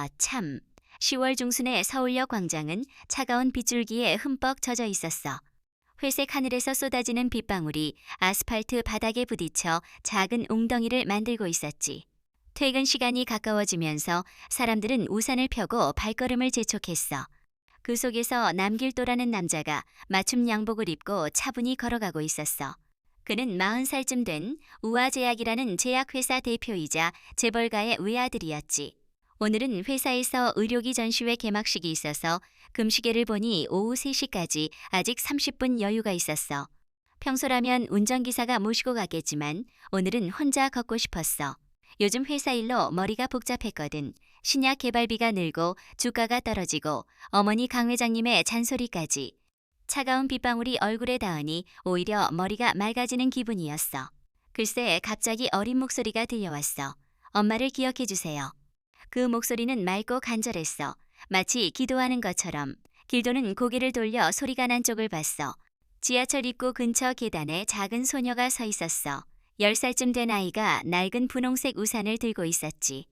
아, 참. 10월 중순의 서울역 광장은 차가운 빗줄기에 흠뻑 젖어 있었어. 회색 하늘에서 쏟아지는 빗방울이 아스팔트 바닥에 부딪혀 작은 웅덩이를 만들고 있었지. 퇴근 시간이 가까워지면서 사람들은 우산을 펴고 발걸음을 재촉했어. 그 속에서 남길도라는 남자가 맞춤 양복을 입고 차분히 걸어가고 있었어. 그는 40살쯤 된 우아제약이라는 제약회사 대표이자 재벌가의 외아들이었지. 오늘은 회사에서 의료기 전시회 개막식이 있어서 금시계를 보니 오후 3시까지 아직 30분 여유가 있었어. 평소라면 운전기사가 모시고 가겠지만 오늘은 혼자 걷고 싶었어. 요즘 회사 일로 머리가 복잡했거든. 신약 개발비가 늘고 주가가 떨어지고 어머니 강 회장님의 잔소리까지. 차가운 빗방울이 얼굴에 닿으니 오히려 머리가 맑아지는 기분이었어. 글쎄 갑자기 어린 목소리가 들려왔어. 엄마를 기억해 주세요. 그 목소리는 맑고 간절했어. 마치 기도하는 것처럼. 길도는 고개를 돌려 소리가 난 쪽을 봤어. 지하철 입구 근처 계단에 작은 소녀가 서 있었어. 10살쯤 된 아이가 낡은 분홍색 우산을 들고 있었지.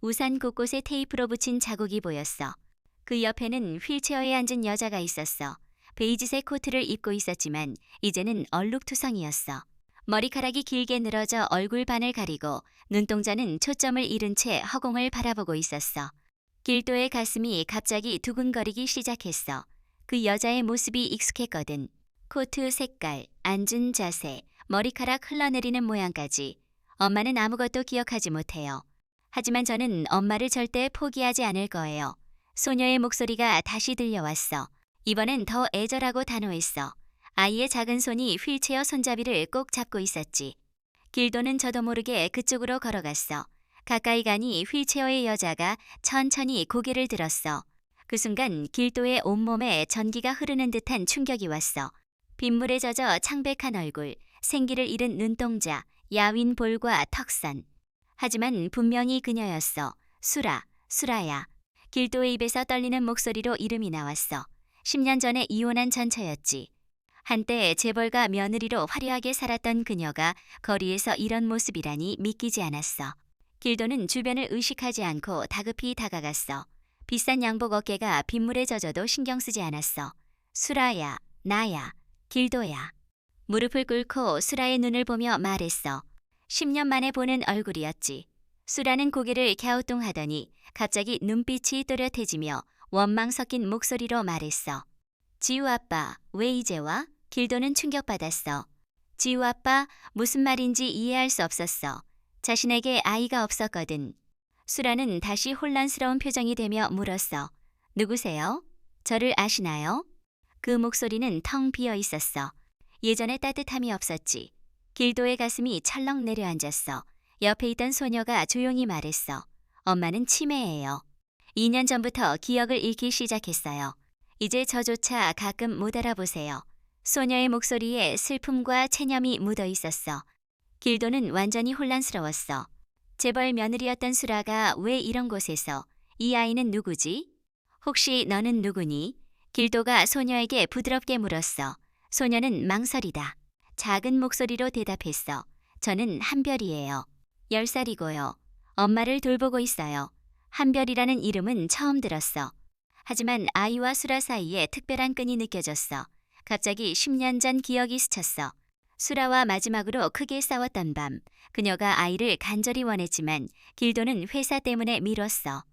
우산 곳곳에 테이프로 붙인 자국이 보였어. 그 옆에는 휠체어에 앉은 여자가 있었어. 베이지색 코트를 입고 있었지만 이제는 얼룩투성이었어. 머리카락이 길게 늘어져 얼굴 반을 가리고 눈동자는 초점을 잃은 채 허공을 바라보고 있었어. 길도의 가슴이 갑자기 두근거리기 시작했어. 그 여자의 모습이 익숙했거든. 코트 색깔, 앉은 자세, 머리카락 흘러내리는 모양까지. 엄마는 아무것도 기억하지 못해요. 하지만 저는 엄마를 절대 포기하지 않을 거예요. 소녀의 목소리가 다시 들려왔어. 이번엔 더 애절하고 단호했어. 아이의 작은 손이 휠체어 손잡이를 꼭 잡고 있었지. 길도는 저도 모르게 그쪽으로 걸어갔어. 가까이 가니 휠체어의 여자가 천천히 고개를 들었어. 그 순간 길도의 온몸에 전기가 흐르는 듯한 충격이 왔어. 빗물에 젖어 창백한 얼굴, 생기를 잃은 눈동자, 야윈 볼과 턱선. 하지만 분명히 그녀였어. 수라야. 길도의 입에서 떨리는 목소리로 이름이 나왔어. 10년 전에 이혼한 전처였지. 한때 재벌가 며느리로 화려하게 살았던 그녀가 거리에서 이런 모습이라니 믿기지 않았어. 길도는 주변을 의식하지 않고 다급히 다가갔어. 비싼 양복 어깨가 빗물에 젖어도 신경 쓰지 않았어. 수라야, 나야, 길도야. 무릎을 꿇고 수라의 눈을 보며 말했어. 10년 만에 보는 얼굴이었지. 수라는 고개를 갸우뚱하더니 갑자기 눈빛이 또렷해지며 원망 섞인 목소리로 말했어. 지우 아빠, 왜 이제 와? 길도는 충격받았어. 지우 아빠, 무슨 말인지 이해할 수 없었어. 자신에게 아이가 없었거든. 수라는 다시 혼란스러운 표정이 되며 물었어. 누구세요? 저를 아시나요? 그 목소리는 텅 비어 있었어. 예전에 따뜻함이 없었지. 길도의 가슴이 철렁 내려앉았어. 옆에 있던 소녀가 조용히 말했어. 엄마는 치매예요. 2년 전부터 기억을 잃기 시작했어요. 이제 저조차 가끔 못 알아보세요. 소녀의 목소리에 슬픔과 체념이 묻어 있었어. 길도는 완전히 혼란스러웠어. 재벌 며느리였던 수라가 왜 이런 곳에서? 이 아이는 누구지? 혹시 너는 누구니? 길도가 소녀에게 부드럽게 물었어. 소녀는 망설이다. 작은 목소리로 대답했어. 저는 한별이에요. 10살이고요. 엄마를 돌보고 있어요. 한별이라는 이름은 처음 들었어. 하지만 아이와 수라 사이에 특별한 끈이 느껴졌어. 갑자기 10년 전 기억이 스쳤어. 수라와 마지막으로 크게 싸웠던 밤, 그녀가 아이를 간절히 원했지만 길도는 회사 때문에 미뤘어.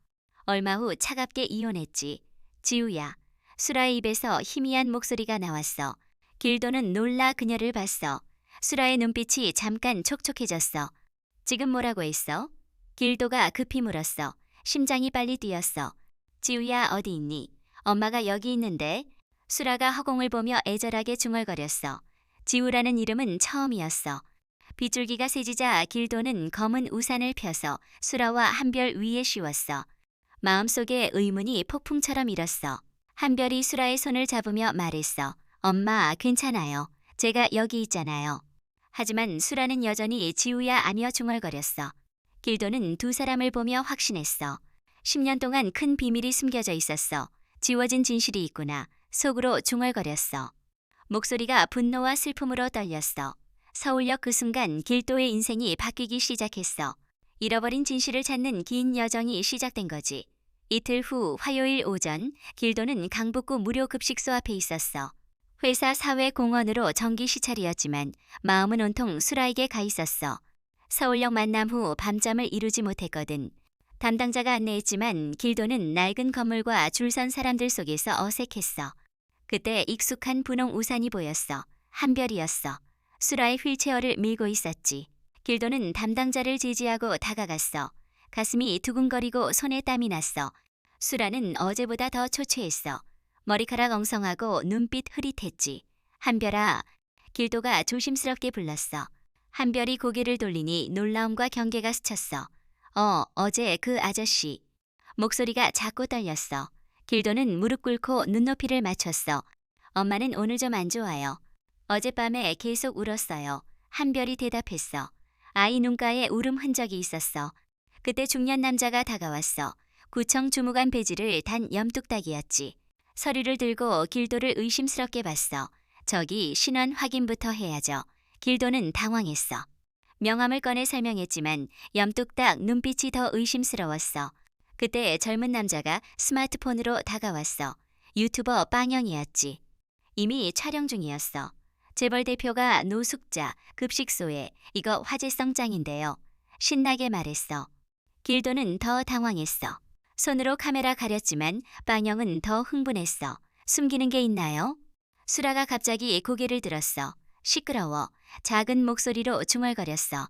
얼마 후 차갑게 이혼했지. 지우야. 수라의 입에서 희미한 목소리가 나왔어. 길도는 놀라 그녀를 봤어. 수라의 눈빛이 잠깐 촉촉해졌어. 지금 뭐라고 했어? 길도가 급히 물었어. 심장이 빨리 뛰었어. 지우야 어디 있니? 엄마가 여기 있는데. 수라가 허공을 보며 애절하게 중얼거렸어. 지우라는 이름은 처음이었어. 빗줄기가 세지자 길도는 검은 우산을 펴서 수라와 한별 위에 씌웠어. 마음속에 의문이 폭풍처럼 일었어. 한별이 수라의 손을 잡으며 말했어. 엄마 괜찮아요. 제가 여기 있잖아요. 하지만 수라는 여전히 지우야 아며 중얼거렸어. 길도는 두 사람을 보며 확신했어. 10년 동안 큰 비밀이 숨겨져 있었어. 지워진 진실이 있구나. 속으로 중얼거렸어. 목소리가 분노와 슬픔으로 떨렸어. 서울역 그 순간 길도의 인생이 바뀌기 시작했어. 잃어버린 진실을 찾는 긴 여정이 시작된 거지. 이틀 후 화요일 오전 길도는 강북구 무료 급식소 앞에 있었어. 회사 사회공헌으로 정기 시찰이었지만 마음은 온통 수라에게 가 있었어. 서울역 만남 후 밤잠을 이루지 못했거든. 담당자가 안내했지만 길도는 낡은 건물과 줄선 사람들 속에서 어색했어. 그때 익숙한 분홍 우산이 보였어. 한별이었어. 수라의 휠체어를 밀고 있었지. 길도는 담당자를 지지하고 다가갔어. 가슴이 두근거리고 손에 땀이 났어. 수라는 어제보다 더 초췌했어. 머리카락 엉성하고 눈빛 흐릿했지. 한별아, 길도가 조심스럽게 불렀어. 한별이 고개를 돌리니 놀라움과 경계가 스쳤어. 어제 그 아저씨. 목소리가 작고 떨렸어. 길도는 무릎 꿇고 눈높이를 맞췄어. 엄마는 오늘 좀 안 좋아요. 어젯밤에 계속 울었어요. 한별이 대답했어. 아이 눈가에 울음 흔적이 있었어. 그때 중년 남자가 다가왔어. 구청 주무관 배지를 단 염뚝딱이었지. 서류를 들고 길도를 의심스럽게 봤어. 저기 신원 확인부터 해야죠. 길도는 당황했어. 명함을 꺼내 설명했지만 염뚝딱 눈빛이 더 의심스러웠어. 그때 젊은 남자가 스마트폰으로 다가왔어. 유튜버 빵영이었지. 이미 촬영 중이었어. 재벌 대표가 노숙자 급식소에 이거 화제성 짱인데요. 신나게 말했어. 길도는 더 당황했어. 손으로 카메라 가렸지만 빵영은 더 흥분했어. 숨기는 게 있나요? 수라가 갑자기 고개를 들었어. 시끄러워. 작은 목소리로 중얼거렸어.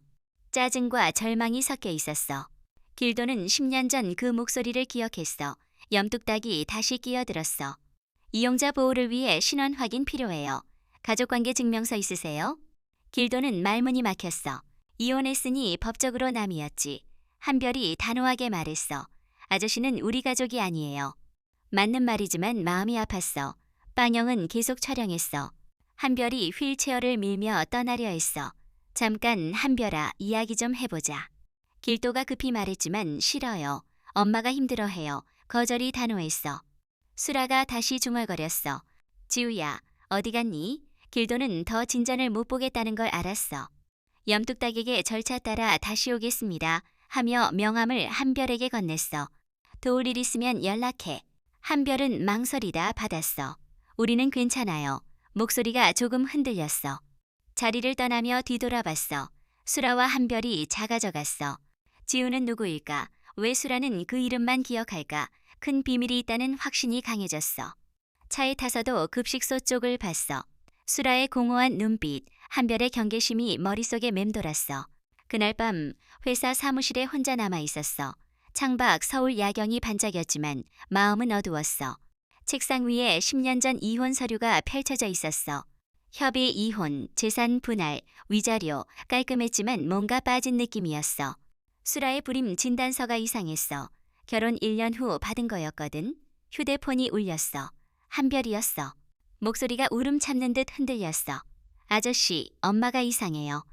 짜증과 절망이 섞여 있었어. 길도는 10년 전 그 목소리를 기억했어. 염뚝딱이 다시 끼어들었어. 이용자 보호를 위해 신원 확인 필요해요. 가족관계 증명서 있으세요? 길도는 말문이 막혔어. 이혼했으니 법적으로 남이었지. 한별이 단호하게 말했어. 아저씨는 우리 가족이 아니에요. 맞는 말이지만 마음이 아팠어. 빵영은 계속 촬영했어. 한별이 휠체어를 밀며 떠나려 했어. 잠깐 한별아, 이야기 좀 해보자. 길도가 급히 말했지만 싫어요. 엄마가 힘들어해요. 거절이 단호했어. 수라가 다시 중얼거렸어. 지우야, 어디 갔니? 길도는 더 진전을 못 보겠다는 걸 알았어. 염뚝딱에게 절차 따라 다시 오겠습니다. 하며 명함을 한별에게 건넸어. 도울 일 있으면 연락해. 한별은 망설이다 받았어. 우리는 괜찮아요. 목소리가 조금 흔들렸어. 자리를 떠나며 뒤돌아봤어. 수라와 한별이 작아져갔어. 지우는 누구일까? 왜 수라는 그 이름만 기억할까? 큰 비밀이 있다는 확신이 강해졌어. 차에 타서도 급식소 쪽을 봤어. 수라의 공허한 눈빛, 한별의 경계심이 머릿속에 맴돌았어. 그날 밤 회사 사무실에 혼자 남아 있었어. 창밖 서울 야경이 반짝였지만 마음은 어두웠어. 책상 위에 10년 전 이혼 서류가 펼쳐져 있었어. 협의 이혼, 재산 분할, 위자료, 깔끔했지만 뭔가 빠진 느낌이었어. 수라의 불임 진단서가 이상했어. 결혼 1년 후 받은 거였거든. 휴대폰이 울렸어. 한별이었어. 목소리가 울음 참는 듯 흔들렸어. 아저씨, 엄마가 이상해요.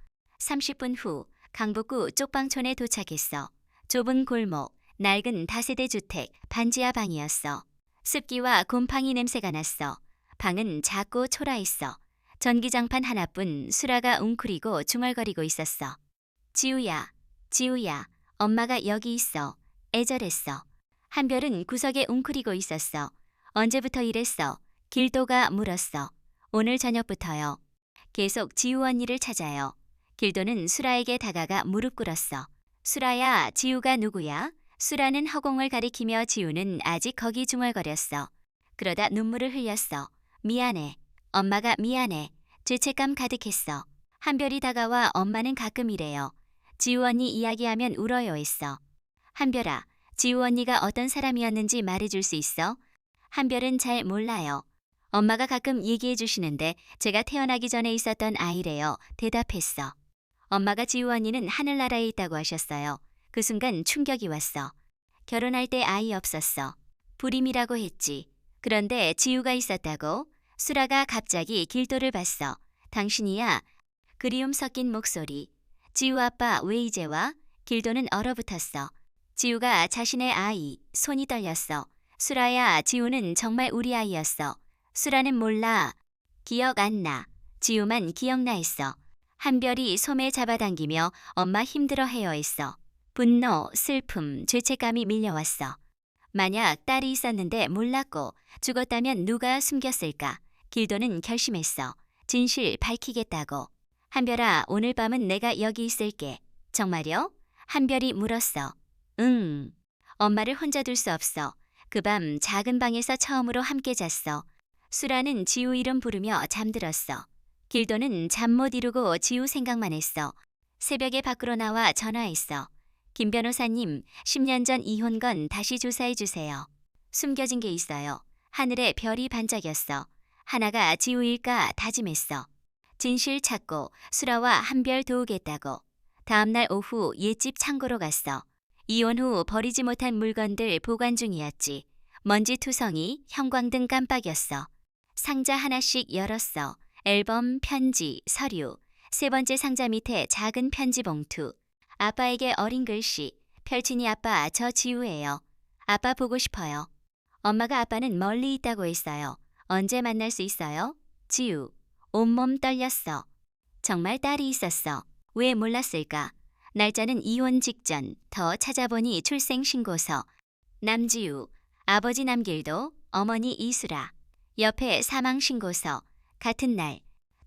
30분 후 강북구 쪽방촌에 도착했어. 좁은 골목, 낡은 다세대 주택, 반지하 방이었어. 습기와 곰팡이 냄새가 났어. 방은 작고 초라했어. 전기장판 하나뿐. 수라가 웅크리고 중얼거리고 있었어. 지우야, 지우야, 엄마가 여기 있어. 애절했어. 한별은 구석에 웅크리고 있었어. 언제부터 이랬어? 길도가 물었어. 오늘 저녁부터요. 계속 지우 언니를 찾아요. 길도는 수라에게 다가가 무릎 꿇었어. 수라야, 지우가 누구야? 수라는 허공을 가리키며 지우는 아직 거기 중얼거렸어. 그러다 눈물을 흘렸어. 미안해. 엄마가 미안해. 죄책감 가득했어. 한별이 다가와 엄마는 가끔 이래요. 지우 언니 이야기하면 울어요 했어. 한별아, 지우 언니가 어떤 사람이었는지 말해줄 수 있어? 한별은 잘 몰라요. 엄마가 가끔 얘기해 주시는데 제가 태어나기 전에 있었던 아이래요. 대답했어. 엄마가 지우 언니는 하늘나라에 있다고 하셨어요. 그 순간 충격이 왔어. 결혼할 때 아이 없었어. 불임이라고 했지. 그런데 지우가 있었다고? 수라가 갑자기 길도를 봤어. 당신이야? 그리움 섞인 목소리. 지우 아빠 왜 이제 와? 길도는 얼어붙었어. 지우가 자신의 아이, 손이 떨렸어. 수라야, 지우는 정말 우리 아이였어. 수라는 몰라. 기억 안 나. 지우만 기억나 했어. 한별이 소매 잡아당기며 엄마 힘들어해요 했어. 분노, 슬픔, 죄책감이 밀려왔어. 만약 딸이 있었는데 몰랐고 죽었다면 누가 숨겼을까? 길도는 결심했어. 진실 밝히겠다고. 한별아, 오늘 밤은 내가 여기 있을게. 정말요? 한별이 물었어. 응. 엄마를 혼자 둘 수 없어. 그 밤 작은 방에서 처음으로 함께 잤어. 수라는 지우 이름 부르며 잠들었어. 길도는 잠 못 이루고 지우 생각만 했어. 새벽에 밖으로 나와 전화했어. 김 변호사님, 10년 전 이혼 건 다시 조사해 주세요. 숨겨진 게 있어요. 하늘에 별이 반짝였어. 하나가 지우일까 다짐했어. 진실 찾고 수라와 한별 도우겠다고. 다음날 오후 옛집 창고로 갔어. 이혼 후 버리지 못한 물건들 보관 중이었지. 먼지 투성이, 형광등 깜빡였어. 상자 하나씩 열었어. 앨범, 편지, 서류. 세 번째 상자 밑에 작은 편지 봉투. 아빠에게 어린 글씨. 펼치니 아빠, 저 지우예요. 아빠 보고 싶어요. 엄마가 아빠는 멀리 있다고 했어요. 언제 만날 수 있어요? 지우. 온몸 떨렸어. 정말 딸이 있었어. 왜 몰랐을까? 날짜는 이혼 직전. 더 찾아보니 출생신고서. 남지우. 아버지 남길도. 어머니 이수라. 옆에 사망신고서. 같은 날.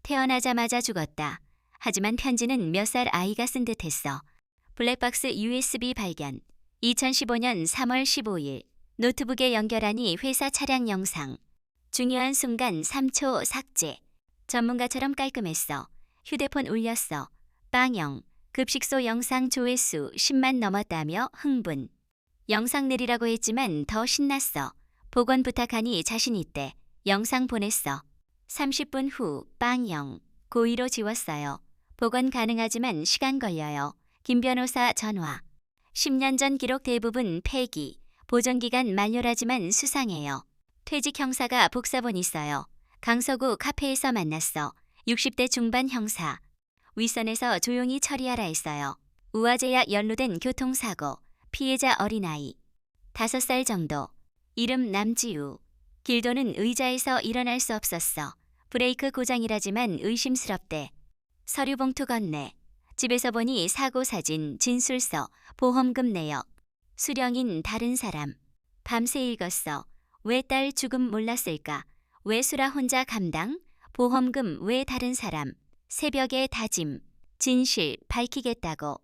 태어나자마자 죽었다. 하지만 편지는 몇 살 아이가 쓴 듯했어. 블랙박스 USB 발견. 2015년 3월 15일. 노트북에 연결하니 회사 차량 영상. 중요한 순간 3초 삭제. 전문가처럼 깔끔했어. 휴대폰 울렸어. 빵영. 급식소 영상 조회수 10만 넘었다며 흥분. 영상 내리라고 했지만 더 신났어. 복원 부탁하니 자신 있대. 영상 보냈어. 30분 후 빵영. 고의로 지웠어요. 복원 가능하지만 시간 걸려요. 김 변호사 전화. 10년 전 기록 대부분 폐기. 보존기간 만료라지만 수상해요. 퇴직 형사가 복사본 있어요. 강서구 카페에서 만났어. 60대 중반 형사. 윗선에서 조용히 처리하라 했어요. 우화제약 연루된 교통사고. 피해자 어린아이. 5살 정도. 이름 남지우. 길도는 의자에서 일어날 수 없었어. 브레이크 고장이라지만 의심스럽대. 서류 봉투 건네. 집에서 보니 사고 사진, 진술서, 보험금 내역. 수령인 다른 사람. 밤새 읽었어. 왜 딸 죽음 몰랐을까? 왜 수라 혼자 감당? 보험금 왜 다른 사람? 새벽에 다짐. 진실 밝히겠다고.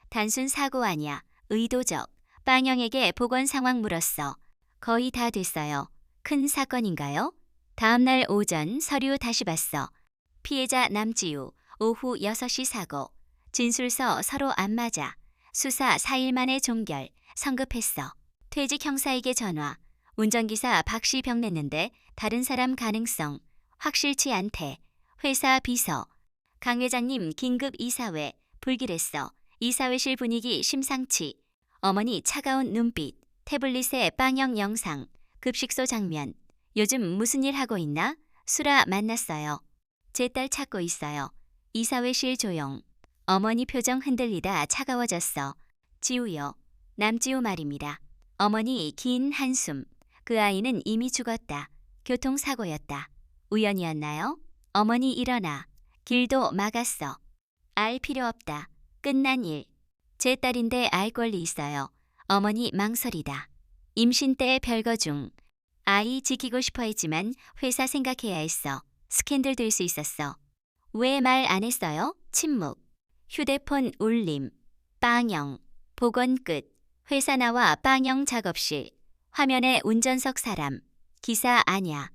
단순 사고 아니야. 의도적. 빵영에게 보건 상황 물었어. 거의 다 됐어요. 큰 사건인가요? 다음날 오전 서류 다시 봤어. 피해자 남지우. 오후 6시 사고. 진술서 서로 안 맞아. 수사 4일 만에 종결. 성급했어. 퇴직 형사에게 전화. 운전기사 박씨 병냈는데 다른 사람 가능성. 확실치 않대. 회사 비서. 강 회장님 긴급 이사회. 불길했어. 이사회실 분위기 심상치. 어머니 차가운 눈빛. 태블릿에 빵영 영상. 급식소 장면. 요즘 무슨 일 하고 있나? 수라 만났어요. 제 딸 찾고 있어요. 이사회실 조용. 어머니 표정 흔들리다 차가워졌어. 지우요. 남지우 말입니다. 어머니 긴 한숨. 그 아이는 이미 죽었다. 교통사고였다. 우연이었나요? 어머니 일어나. 길도 막았어. 알 필요 없다. 끝난 일. 제 딸인데 알 권리 있어요. 어머니 망설이다. 임신 때 별거 중. 아이 지키고 싶어 했지만 회사 생각해야 했어. 스캔들 될 수 있었어. 왜 말 안 했어요? 침묵. 휴대폰 울림. 빵영. 복원 끝. 회사 나와 빵영 작업실. 화면에 운전석 사람. 기사 아냐.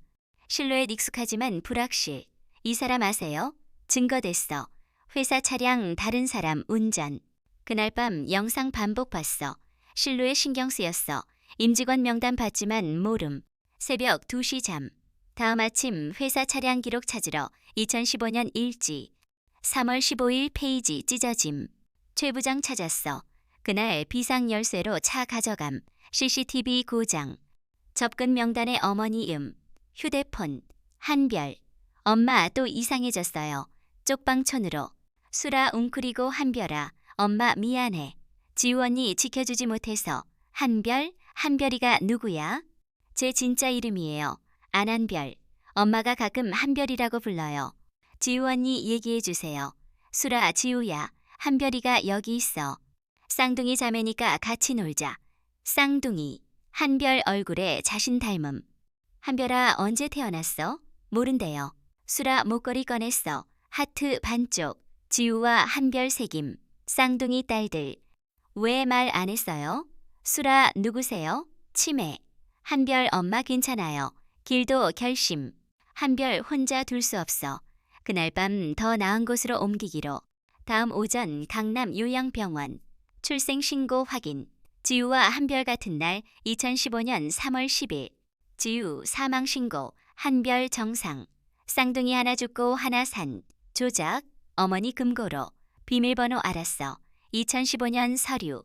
실루엣 익숙하지만 불확실. 이 사람 아세요? 증거됐어. 회사 차량 다른 사람 운전. 그날 밤 영상 반복 봤어. 실루엣 신경 쓰였어. 임직원 명단 봤지만 모름. 새벽 2시 잠. 다음 아침 회사 차량 기록 찾으러 2015년 일지. 3월 15일 페이지 찢어짐. 최 부장 찾았어. 그날 비상 열쇠로 차 가져감. CCTV 고장. 접근 명단에 어머니 휴대폰. 한별. 엄마 또 이상해졌어요. 쪽방촌으로. 수라 웅크리고 한별아. 엄마 미안해. 지우 언니 지켜주지 못해서. 한별? 한별이가 누구야? 제 진짜 이름이에요. 안한별. 엄마가 가끔 한별이라고 불러요. 지우 언니 얘기해 주세요. 수라 지우야. 한별이가 여기 있어. 쌍둥이 자매니까 같이 놀자. 쌍둥이. 한별 얼굴에 자신 닮음. 한별아 언제 태어났어? 모른대요. 수라 목걸이 꺼냈어. 하트 반쪽. 지우와 한별 새김. 쌍둥이 딸들. 왜 말 안 했어요? 수라 누구세요? 치매. 한별 엄마 괜찮아요. 길도 결심. 한별 혼자 둘 수 없어. 그날 밤 더 나은 곳으로 옮기기로. 다음 오전 강남 요양병원. 출생신고 확인. 지우와 한별 같은 날 2015년 3월 10일. 지우 사망신고. 한별 정상. 쌍둥이 하나 죽고 하나 산. 조작. 어머니 금고로. 비밀번호 알았어. 2015년 서류.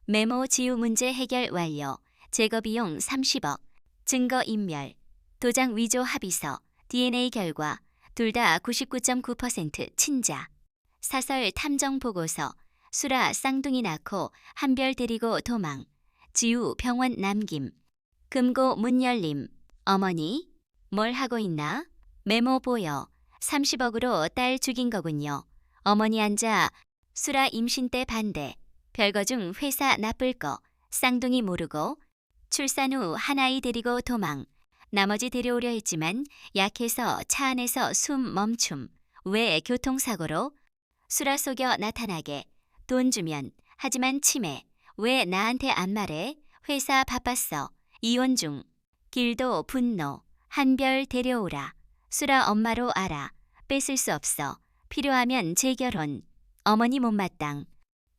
메모 지우 문제 해결 완료. 제거비용 30억. 증거인멸. 도장 위조 합의서. DNA 결과. 둘 다 99.9% 친자. 사설 탐정 보고서. 수라 쌍둥이 낳고 한별 데리고 도망. 지우 병원 남김. 금고 문 열림. 어머니, 뭘 하고 있나? 메모 보여. 30억으로 딸 죽인 거군요. 어머니 앉아. 수라 임신 때 반대. 별거 중 회사 나쁠 거. 쌍둥이 모르고. 출산 후 한 아이 데리고 도망. 나머지 데려오려 했지만 약해서 차 안에서 숨 멈춤. 왜 교통사고로? 수라 속여 나타나게. 돈 주면. 하지만 치매. 왜 나한테 안 말해? 회사 바빴어. 이혼 중. 길도 분노. 한별 데려오라. 수라 엄마로 알아. 뺏을 수 없어. 필요하면 재결혼. 어머니 못마땅.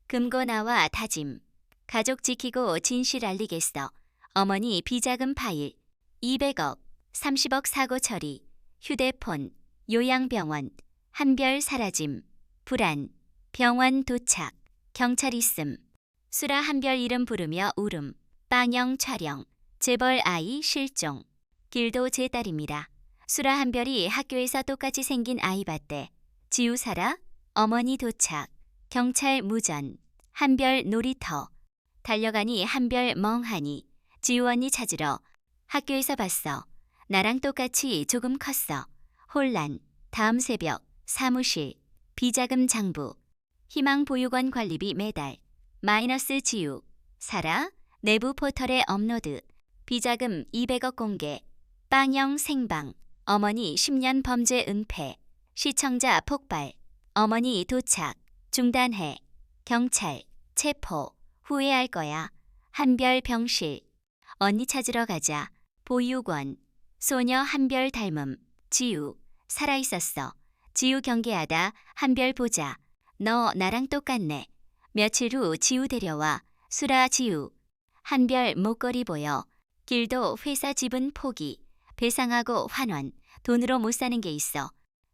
금고 나와 다짐. 가족 지키고 진실 알리겠어. 어머니 비자금 파일. 200억. 30억 사고 처리. 휴대폰. 요양병원. 한별 사라짐. 불안. 병원 도착. 경찰 있음. 수라 한별 이름 부르며 울음. 빵영 촬영. 재벌 아이 실종. 길도 제 딸입니다. 수라 한별이 학교에서 똑같이 생긴 아이 봤대. 지우 살아? 어머니 도착. 경찰 무전. 한별 놀이터. 달려가니 한별 멍하니. 지우 언니 찾으러. 학교에서 봤어. 나랑 똑같이 조금 컸어. 혼란. 다음 새벽. 사무실. 비자금 장부. 희망보육원 관리비 매달. 마이너스 지우. 살아? 내부 포털에 업로드. 비자금 200억 공개. 빵영 생방. 어머니 10년 범죄 은폐. 시청자 폭발. 어머니 도착. 중단해. 경찰. 체포. 후회할 거야. 한별 병실. 언니 찾으러 가자. 보육원. 소녀 한별 닮음. 지우. 살아있었어. 지우 경계하다. 한별 보자. 너 나랑 똑같네. 며칠 후 지우 데려와. 수라 지우. 한별 목걸이 보여. 길도 회사 지분 포기. 배상하고 환원. 돈으로 못 사는 게 있어.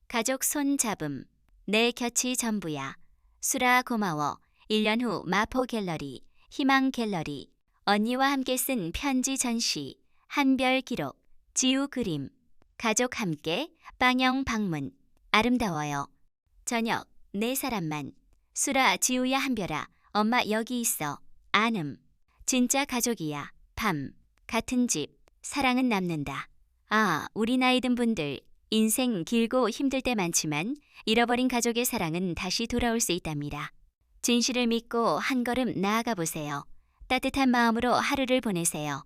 가족 손 잡음. 내 곁이 전부야. 수라 고마워. 1년 후 마포 갤러리. 희망 갤러리. 언니와 함께 쓴 편지 전시. 한별 기록. 지우 그림. 가족 함께. 빵영 방문. 아름다워요. 저녁. 네 사람만. 수라 지우야 한별아. 엄마 여기 있어. 안음. 진짜 가족이야. 밤. 같은 집. 사랑은 남는다. 아, 우리 나이 든 분들. 인생 길고 힘들 때 많지만 잃어버린 가족의 사랑은 다시 돌아올 수 있답니다. 진실을 믿고 한 걸음 나아가 보세요. 따뜻한 마음으로 하루를 보내세요.